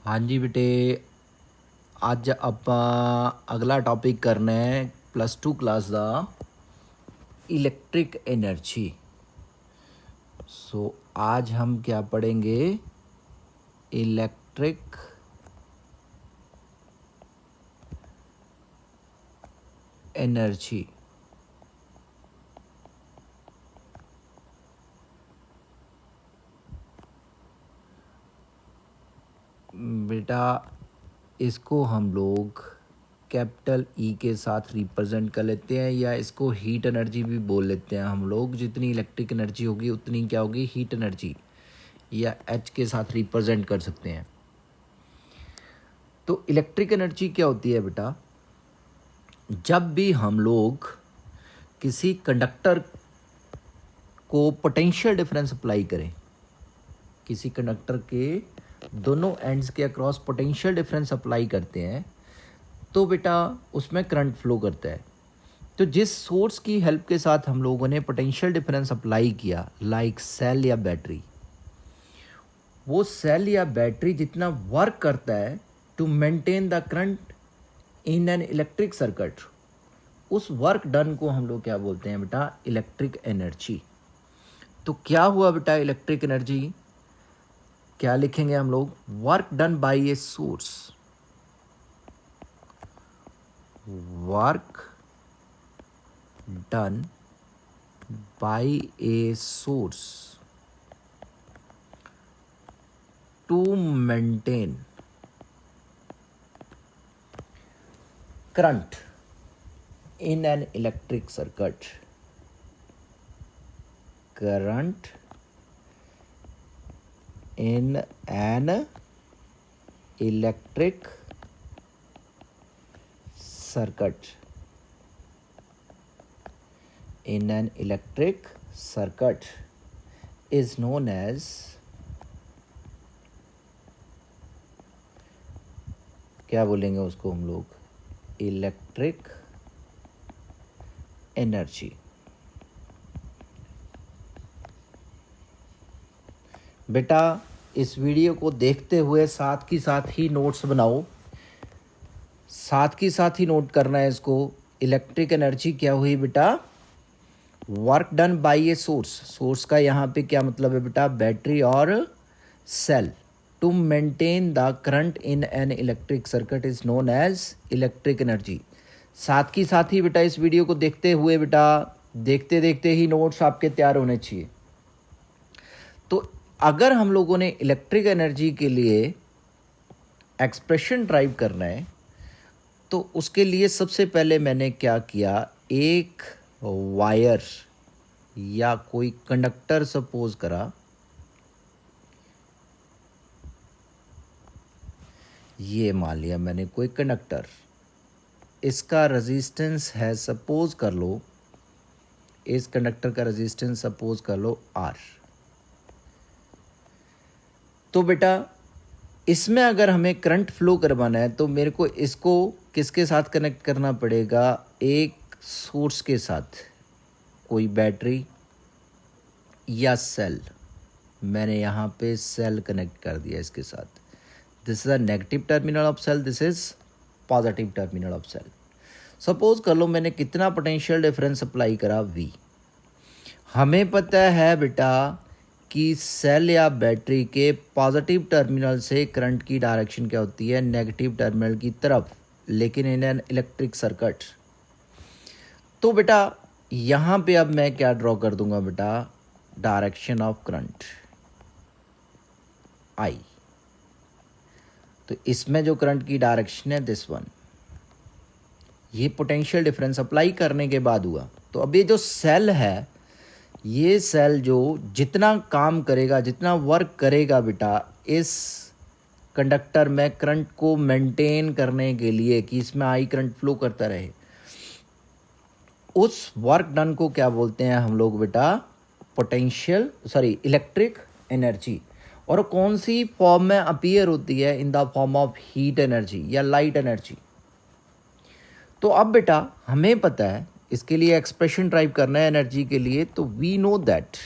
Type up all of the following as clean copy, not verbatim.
हाँ जी बेटे, ਅੱਜ ਆਪਾਂ ਅਗਲਾ ਟੌਪਿਕ ਕਰਨਾ ਹੈ +2 ਕਲਾਸ ਦਾ इलेक्ट्रिक एनर्जी। सो आज हम क्या पढ़ेंगे? Electric energy. बेटा इसको हम लोग कैपिटल ई के साथ रिप्रेजेंट कर लेते हैं, या इसको हीट एनर्जी भी बोल लेते हैं हम लोग। जितनी इलेक्ट्रिक एनर्जी होगी उतनी क्या होगी? हीट एनर्जी, या एच के साथ रिप्रेजेंट कर सकते हैं। तो इलेक्ट्रिक एनर्जी क्या होती है बेटा? जब भी हम लोग किसी कंडक्टर को पोटेंशियल डिफरेंस अप्लाई करें, किसी कंडक्टर के दोनों एंड्स के अक्रॉस पोटेंशियल डिफरेंस अप्लाई करते हैं, तो बेटा उसमें करंट फ्लो करता है। तो जिस सोर्स की हेल्प के साथ हम लोगों ने पोटेंशियल डिफरेंस अप्लाई किया, लाइक सेल या बैटरी, वो सेल या बैटरी जितना वर्क करता है to maintain the current in an electric circuit, उस वर्क डन को हम लोग क्या बोलते हैं बेटा? Electric energy. तो क्या हुआ बेटा इलेक्ट्रिक एनर्जी? क्या लिखेंगे हम लोग? Work done by a source, work done by a source to maintain current in an electric circuit, current in an electric circuit, in an electric circuit is known as, क्या बोलेंगे उसको हम लोग? Electric energy. बेटा इस video को देखते हुए साथ ही नोट्स बनाओ, साथ ही नोट करना है इसको। इलेक्ट्रिक एनर्जी क्या हुई बेटा? Work done by a source, source का यहाँ पे क्या मतलब है बेटा? बैटरी और cell, to maintain the current in an electric circuit is known as electric energy. साथ ही बेटा इस वीडियो को देखते हुए बेटा देखते देखते ही नोट्स आपके तैयार होने चाहिए। तो अगर हम लोगों ने इलेक्ट्रिक एनर्जी के लिए एक्सप्रेशन ड्राइव करना है, तो उसके लिए सबसे पहले मैंने क्या किया? एक वायर या कोई कंडक्टर सपोज करा, ये मान लिया मैंने कोई कंडक्टर, इसका रेजिस्टेंस है, सपोज कर लो इस कंडक्टर का रेजिस्टेंस सपोज कर लो R। तो बेटा इसमें अगर हमें करंट फ्लो करवाना है तो मेरे को इसको किसके साथ कनेक्ट करना पड़ेगा? एक सोर्स के साथ, कोई बैटरी या सेल। मैंने यहाँ पे सेल कनेक्ट कर दिया इसके साथ। This is a negative terminal of cell, this is positive terminal of cell. Suppose कर लो मैंने कितना पोटेंशियल डिफरेंस अप्लाई करा? V। हमें पता है बेटा कि सेल या बैटरी के पॉजिटिव टर्मिनल से करंट की डायरेक्शन क्या होती है? नेगेटिव टर्मिनल की तरफ, लेकिन इन एन इलेक्ट्रिक सर्किट। तो बेटा यहाँ पे अब मैं क्या ड्रॉ कर दूंगा बेटा? Direction of current I। तो इसमें जो करंट की डायरेक्शन है दिस वन, ये पोटेंशियल डिफरेंस अप्लाई करने के बाद हुआ। तो अब ये जो सेल है, ये सेल जो जितना काम करेगा, जितना वर्क करेगा बेटा इस कंडक्टर में करंट को मेंटेन करने के लिए कि इसमें आई करंट फ्लो करता रहे, उस वर्क डन को क्या बोलते हैं हम लोग बेटा? Electric energy. और कौन सी फॉर्म में अपीयर होती है? In the form of heat energy या लाइट एनर्जी। तो अब बेटा हमें पता है इसके लिए एक्सप्रेशन ड्राइव करना है एनर्जी के लिए, तो वी नो दैट,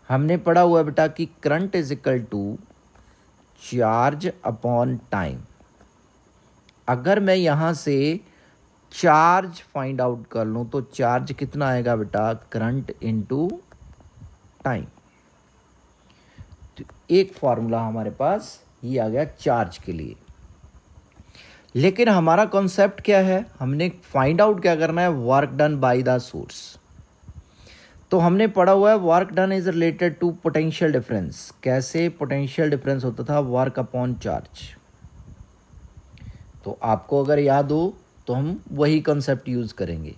हमने पढ़ा हुआ है बेटा कि current is equal to charge upon time. अगर मैं यहाँ से चार्ज फाइंड आउट कर लूँ तो चार्ज कितना आएगा बेटा, करंट इनटू टाइम। तो एक फॉर्मूला हमारे पास ये आ गया चार्ज के लिए। लेकिन हमारा कॉन्सेप्ट क्या है, हमने फाइंड आउट क्या करना है, work done by the source. तो हमने पढ़ा हुआ है work done is related to potential difference. कैसे पोटेंशियल डिफरेंस होता था, वर्क अपॉन चार्ज। तो आपको अगर याद हो तो हम वही कॉन्सेप्ट यूज करेंगे।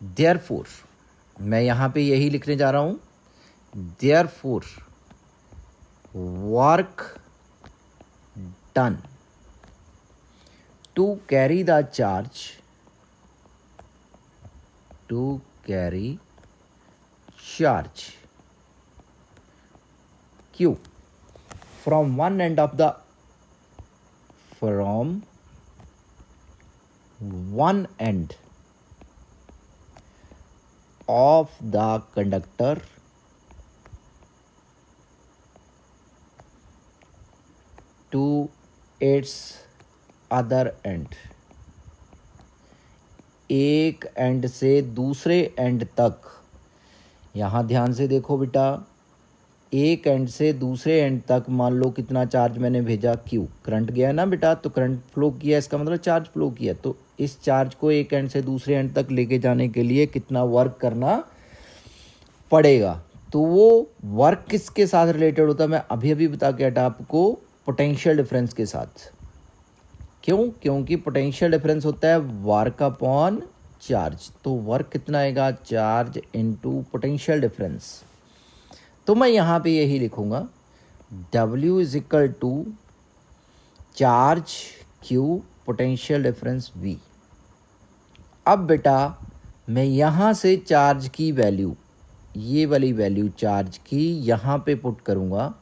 देयरफॉर मैं यहां पे यही लिखने जा रहा हूं, therefore work done to carry the charge, to carry charge q from one end of the from one end of the conductor to its other end। एक एंड से दूसरे एंड तक, यहाँ ध्यान से देखो बेटा, एक एंड से दूसरे एंड तक मान लो कितना चार्ज मैंने भेजा, क्यू करंट गया ना बेटा, तो करंट फ्लो किया, इसका मतलब चार्ज फ्लो किया। तो इस चार्ज को एक एंड से दूसरे एंड तक लेके जाने के लिए कितना वर्क करना पड़ेगा। तो वो वर्क किसके साथ रिलेटेड होता है, मैं अभी अभी बता के हटा आपको, पोटेंशियल डिफरेंस के साथ। क्यों, क्योंकि पोटेंशियल डिफरेंस होता है वर्क अपॉन चार्ज। तो वर्क कितना आएगा, चार्ज इनटू पोटेंशियल डिफरेंस। तो मैं यहाँ पे यही लिखूंगा, W is equal to charge Q potential difference V। अब बेटा मैं यहाँ से चार्ज की वैल्यू, ये वाली वैल्यू चार्ज की यहाँ पे पुट करूँगा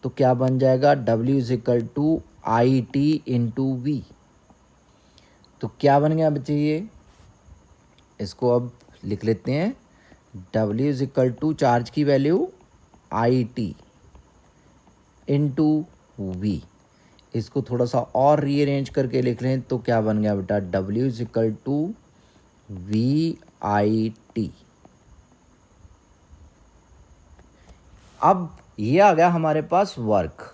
तो क्या बन जाएगा, W is equal to IT into V। तो क्या बन गया बच्चे, ये इसको अब लिख लेते हैं, W is equal to charge की वैल्यू IT इंटू V। इसको थोड़ा सा और रीअरेंज करके लिख लें तो क्या बन गया बेटा, W is equal to VIT। अब ये आ गया हमारे पास वर्क।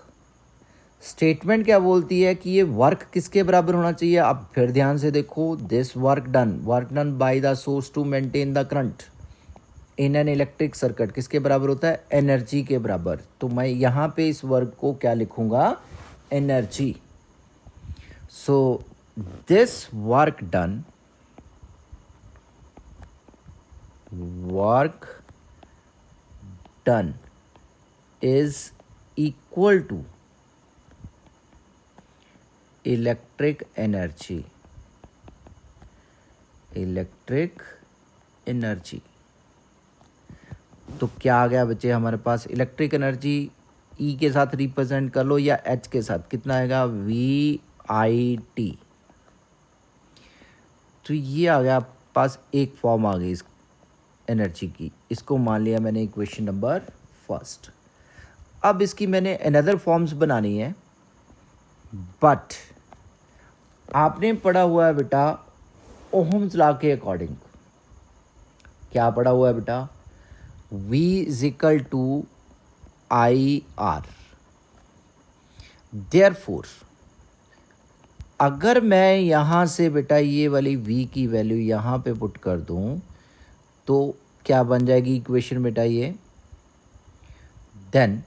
स्टेटमेंट क्या बोलती है कि ये वर्क किसके बराबर होना चाहिए। अब फिर ध्यान से देखो, this work done by the source to maintain the current in an electric circuit किसके बराबर होता है, एनर्जी के बराबर। तो मैं यहाँ पे इस वर्क को क्या लिखूंगा, energy. So this work done is equal to electric energy. तो क्या आ गया बच्चे हमारे पास, इलेक्ट्रिक एनर्जी E के साथ रिप्रेजेंट कर लो या H के साथ, कितना आएगा, VIT। तो ये आ गया पास, एक फॉर्म आ गई इस एनर्जी की, इसको मान लिया मैंने इक्वेशन नंबर फर्स्ट। अब इसकी मैंने अनदर फॉर्म्स बनानी है, बट आपने पढ़ा हुआ है बेटा ओहम्स लॉ के अकॉर्डिंग। क्या पढ़ा हुआ है बेटा, V is equal to IR। Therefore अगर मैं यहाँ से बेटा ये वाली V की वैल्यू यहाँ पे पुट कर दूँ तो क्या बन जाएगी इक्वेशन बेटा, ये then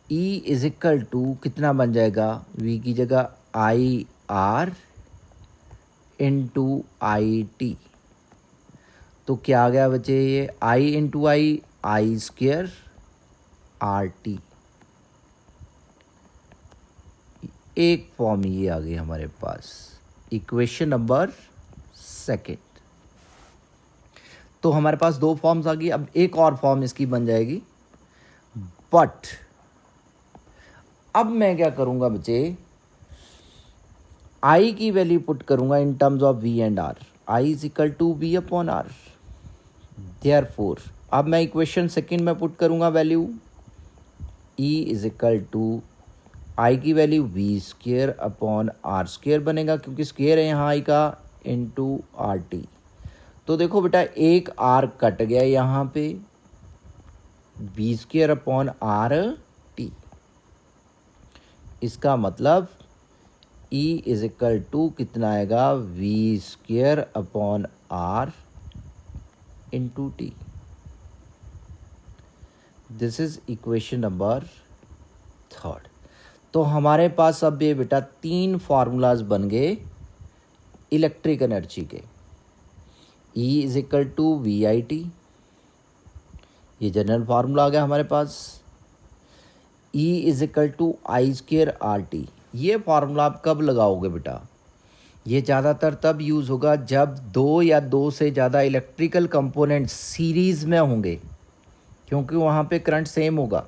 E is equal to कितना बन जाएगा, V की जगह IR इंटू IT। तो क्या आ गया बच्चे, ये I into I square RT। एक फॉर्म ये आ गई हमारे पास, इक्वेशन नंबर सेकेंड। तो हमारे पास दो फॉर्म्स आ गई। अब एक और फॉर्म इसकी बन जाएगी, बट अब मैं क्या करूंगा बच्चे, I की वैल्यू पुट करूंगा in terms of V and R। I is equal to V upon R। Therefore अब मैं इक्वेशन सेकंड में पुट करूँगा value, E is equal to I की value V square upon R square बनेगा, क्योंकि square है यहाँ आई का, इंटू आर टी। तो देखो बेटा एक आर कट गया यहाँ पे, V square upon R T. इसका मतलब E इज इक्वल टू कितना आएगा, V square upon R into T. This is equation number third. तो हमारे पास अब ये बेटा तीन फार्मूलाज बन गए इलेक्ट्रिक एनर्जी के। E is equal to V I T, ये जनरल फार्मूला आ गया हमारे पास। E is equal to I square R T, ये फार्मूला आप कब लगाओगे बेटा, ये ज़्यादातर तब यूज़ होगा जब दो या दो से ज़्यादा इलेक्ट्रिकल कंपोनेंट्स सीरीज़ में होंगे, क्योंकि वहाँ पे करंट सेम होगा।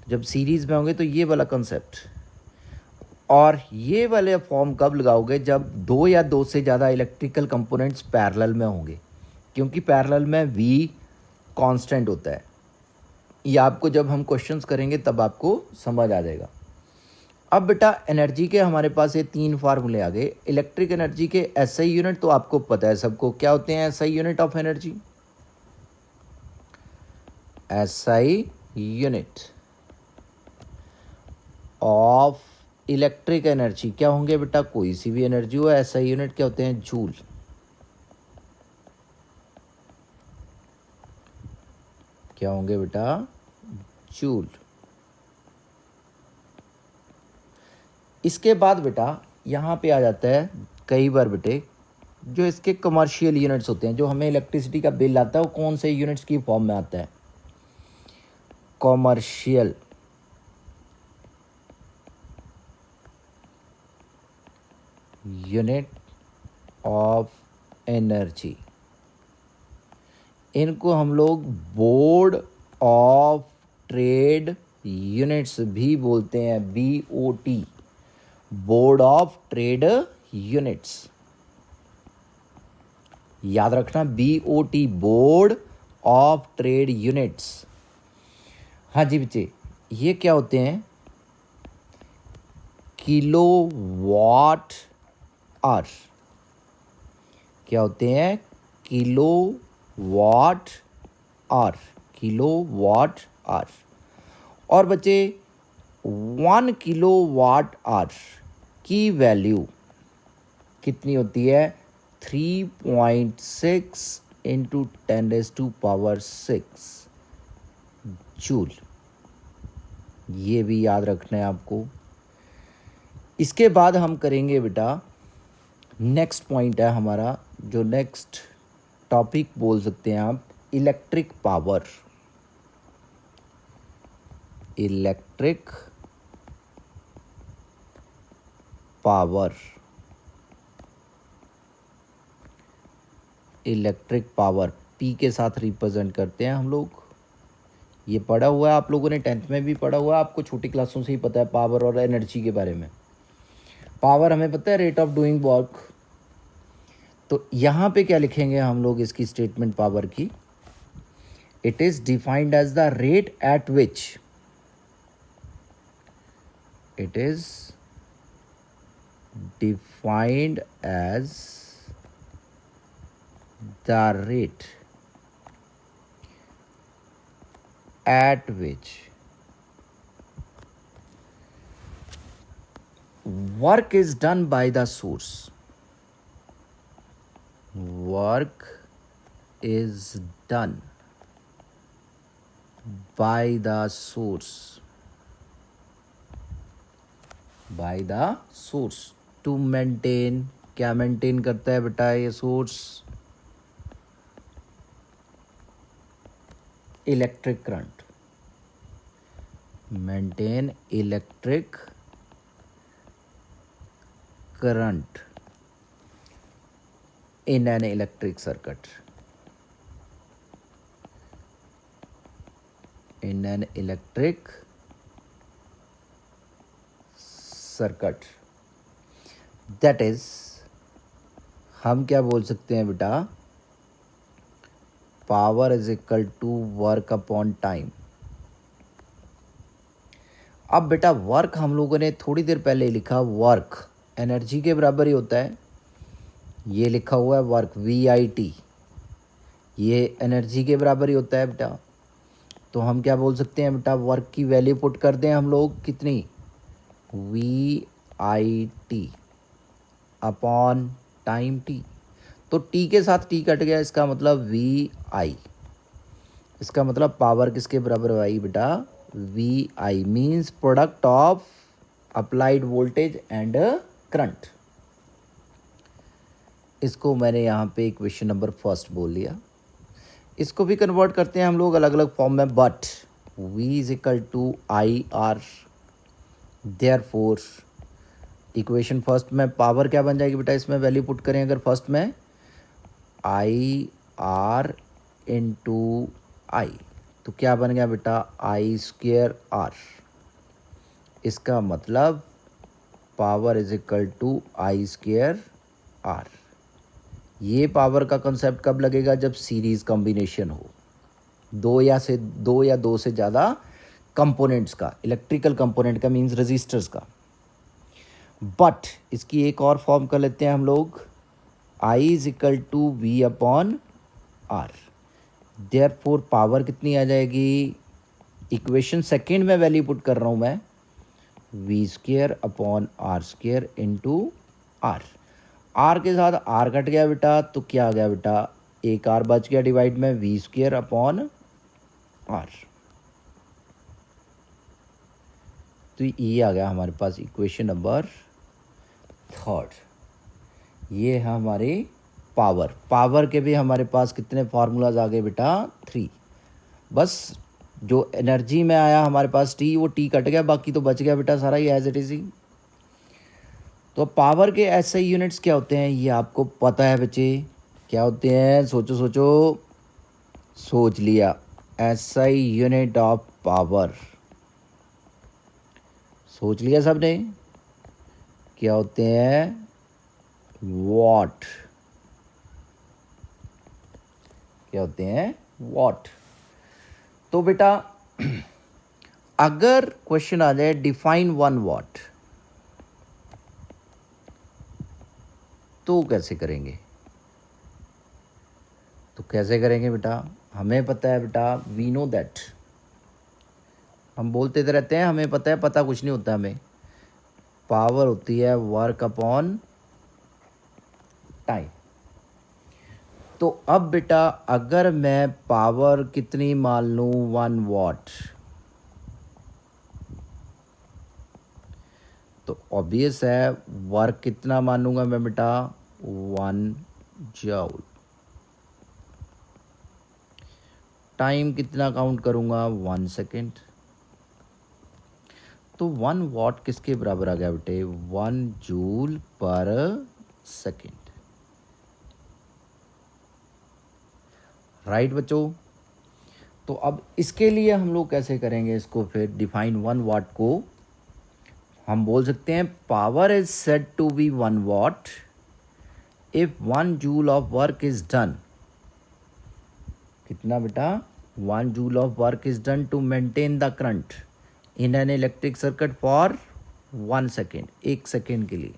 जब सीरीज़ में होंगे तो ये वाला कंसेप्ट। और ये वाले फॉर्म कब लगाओगे, जब दो या दो से ज़्यादा इलेक्ट्रिकल कंपोनेंट्स पैरेलल में होंगे, क्योंकि पैरेलल में V कांस्टेंट होता है। ये आपको जब हम क्वेश्चंस करेंगे तब आपको समझ आ जाएगा। अब बेटा एनर्जी के हमारे पास ये तीन फार्मूले आ गए। इलेक्ट्रिक एनर्जी के एसआई यूनिट तो आपको पता है सबको, क्या होते हैं SI unit of energy, SI unit of electric energy क्या होंगे बेटा, कोई सी भी एनर्जी हो, एसआई यूनिट क्या होते हैं, जूल। क्या होंगे बेटा, जूल। इसके बाद बेटा यहाँ पे आ जाता है कई बार बेटे जो इसके कमर्शियल यूनिट्स होते हैं, जो हमें इलेक्ट्रिसिटी का बिल आता है वो कौन से यूनिट्स की फॉर्म में आता है, कमर्शियल यूनिट ऑफ एनर्जी। इनको हम लोग बोर्ड ऑफ ट्रेड यूनिट्स भी बोलते हैं, BOT, board of trade units. याद रखना BOT, board of trade units. हाँ जी बच्चे, ये क्या होते हैं, किलो वाट आवर। क्या होते हैं, kilowatt hour, kilowatt hour. और बच्चे 1 किलो वाट आवर की वैल्यू कितनी होती है, 3.6 इंटू 10⁻⁶ जूल। ये भी याद रखना है आपको। इसके बाद हम करेंगे बेटा, नेक्स्ट पॉइंट है हमारा, जो नेक्स्ट टॉपिक बोल सकते हैं आप, electric power. Electric power, electric power P के साथ रिप्रेजेंट करते हैं हम लोग। ये पढ़ा हुआ है आप लोगों ने, 10th में भी पढ़ा हुआ है, आपको छोटी क्लासों से ही पता है पावर और एनर्जी के बारे में। पावर हमें पता है रेट ऑफ डूइंग वर्क। तो यहाँ पे क्या लिखेंगे हम लोग इसकी स्टेटमेंट पावर की, it is defined as the rate at which, it is defined as the rate at which work is done by the source, work is done by the source, by the source to maintain। क्या maintain करता है बेटा ये source, electric current, maintain electric current in an electric circuit, in an electric circuit, that is हम क्या बोल सकते हैं बेटा, power is equal to work upon time. अब बेटा वर्क हम लोगों ने थोड़ी देर पहले लिखा, वर्क एनर्जी के बराबर ही होता है। ये लिखा हुआ है वर्क VIT, ये एनर्जी के बराबर ही होता है बेटा। तो हम क्या बोल सकते हैं बेटा, वर्क की वैल्यू पुट कर दें हम लोग कितनी, VIT अपॉन टाइम T। तो T के साथ T कट गया, इसका मतलब VI, इसका मतलब पावर किसके बराबर आई बेटा, VI means product of applied voltage and current. इसको मैंने यहाँ पे क्वेश्चन नंबर फर्स्ट बोल लिया। इसको भी कन्वर्ट करते हैं हम लोग अलग अलग फॉर्म में, but V is equal to IR। Therefore equation first में पावर क्या बन जाएगी बेटा, इसमें वैल्यू पुट करें अगर फर्स्ट में, IR इंटू I, तो क्या बन गया बेटा, I²R। इसका मतलब power is equal to I²R। ये पावर का कंसेप्ट कब लगेगा, जब सीरीज कॉम्बिनेशन हो, दो या दो से ज़्यादा कंपोनेंट्स का, इलेक्ट्रिकल कंपोनेंट का मींस रजिस्टर्स का। बट इसकी एक और फॉर्म कर लेते हैं हम लोग, I is equal to V upon R। Therefore power कितनी आ जाएगी, इक्वेशन सेकेंड में वैल्यू पुट कर रहा हूँ मैं, V² upon R² into R। Are के साथ आर कट गया बेटा, तो क्या आ गया बेटा, एक आर बच गया डिवाइड में, V² अपॉन R। तो ये आ गया हमारे पास इक्वेशन नंबर थर्ड। ये है हमारे पावर के भी हमारे पास कितने फार्मूलाज आ गए बेटा, 3। बस जो एनर्जी में आया हमारे पास T, वो T कट गया, बाकी तो बच गया बेटा सारा ही एज इट इज ही। तो पावर के SI यूनिट्स क्या होते हैं, ये आपको पता है बच्चे, क्या होते हैं, सोचो सोचो, सोच लिया, SI यूनिट ऑफ पावर, सोच लिया सबने, क्या होते हैं, वॉट। क्या होते हैं, वॉट। तो बेटा अगर क्वेश्चन आ जाए डिफाइन 1 वॉट, तो कैसे करेंगे, तो कैसे करेंगे बेटा, हमें पता है बेटा, वी नो दैट, हम बोलते तो रहते हैं हमें पता है, पता कुछ नहीं होता हमें। पावर होती है वर्क अपॉन टाइम। तो अब बेटा अगर मैं पावर कितनी मान लूँ, 1 वॉट, तो ऑब्वियस है वर्क कितना मानूंगा मैं बेटा, 1 जूल। टाइम कितना काउंट करूंगा, 1 सेकेंड। तो 1 वॉट किसके बराबर आ गया बेटे, 1 जूल पर सेकेंड। राइट बच्चों। तो अब इसके लिए हम लोग कैसे करेंगे इसको, फिर डिफाइन 1 वॉट को हम बोल सकते हैं, power is said to be 1 watt if 1 joule of work is done. कितना बेटा, 1 joule of work is done to maintain the current in an electric circuit for 1 second, 1 second के लिए।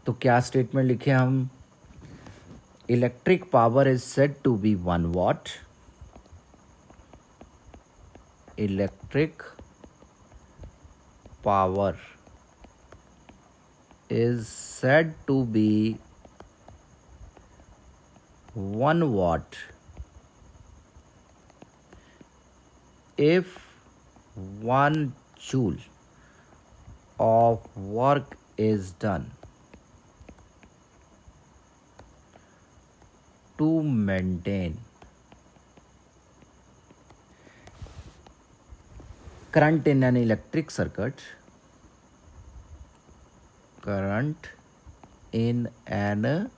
तो क्या स्टेटमेंट लिखे हम, electric power is said to be 1 watt, electric power is said to be 1 watt if 1 joule of work is done to maintain current in an electric circuit, current in an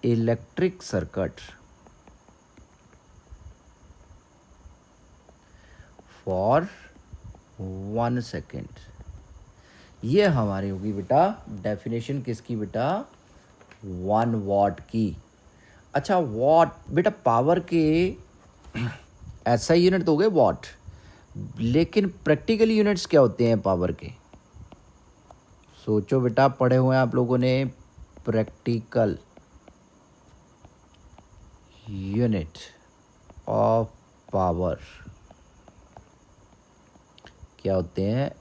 electric circuit for 1 second। ये हमारी होगी बेटा definition किसकी बेटा, 1 what की। अच्छा what बेटा, power के ऐसा यूनिट तो हो गए वॉट, लेकिन प्रैक्टिकल यूनिट्स क्या होते हैं पावर के? सोचो बेटा, पढ़े हुए हैं आप लोगों ने, प्रैक्टिकल यूनिट ऑफ पावर क्या होते हैं?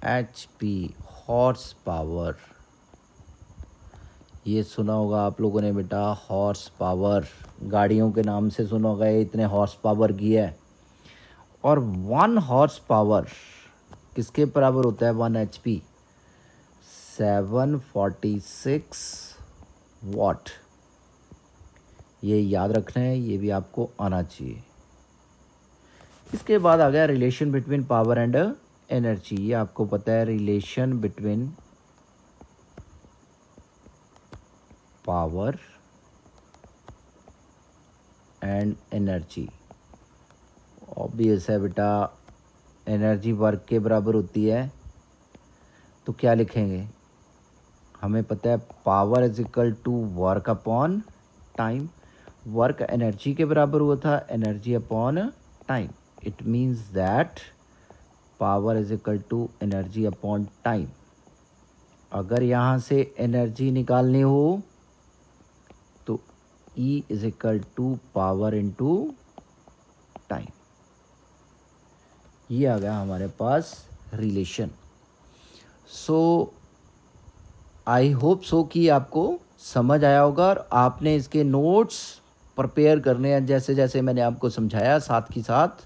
HP, horse power. ये सुना होगा आप लोगों ने बेटा, हॉर्स पावर, गाड़ियों के नाम से सुना होगा, ये इतने हॉर्स पावर की है। और 1 हॉर्स पावर किसके बराबर होता है? 1 HP, 746 वाट। ये याद रखना है, ये भी आपको आना चाहिए। इसके बाद आ गया relation between power and energy. ये आपको पता है, relation between power and energy. Obvious है बेटा, एनर्जी वर्क के बराबर होती है, तो क्या लिखेंगे? हमें पता है power is equal to work upon time. Work energy के बराबर हुआ था, energy upon time. It means that power is equal to energy upon time. अगर यहाँ से एनर्जी निकालनी हो तो E is equal to power into time. ये आ गया हमारे पास relation. So I hope so कि आपको समझ आया होगा और आपने इसके नोट्स प्रिपेयर करने हैं, जैसे जैसे मैंने आपको समझाया साथ ही साथ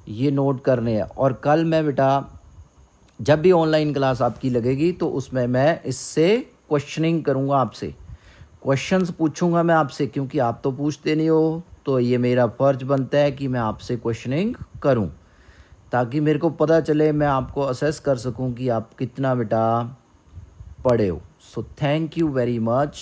ये नोट करने हैं। और कल मैं बेटा जब भी ऑनलाइन क्लास आपकी लगेगी तो उसमें मैं इससे क्वेश्चनिंग करूँगा, आपसे क्वेश्चंस पूछूंगा मैं आपसे, क्योंकि आप तो पूछते नहीं हो, तो ये मेरा फ़र्ज बनता है कि मैं आपसे क्वेश्चनिंग करूं, ताकि मेरे को पता चले, मैं आपको असेस कर सकूं कि आप कितना बेटा पढ़े हो। So thank you very much.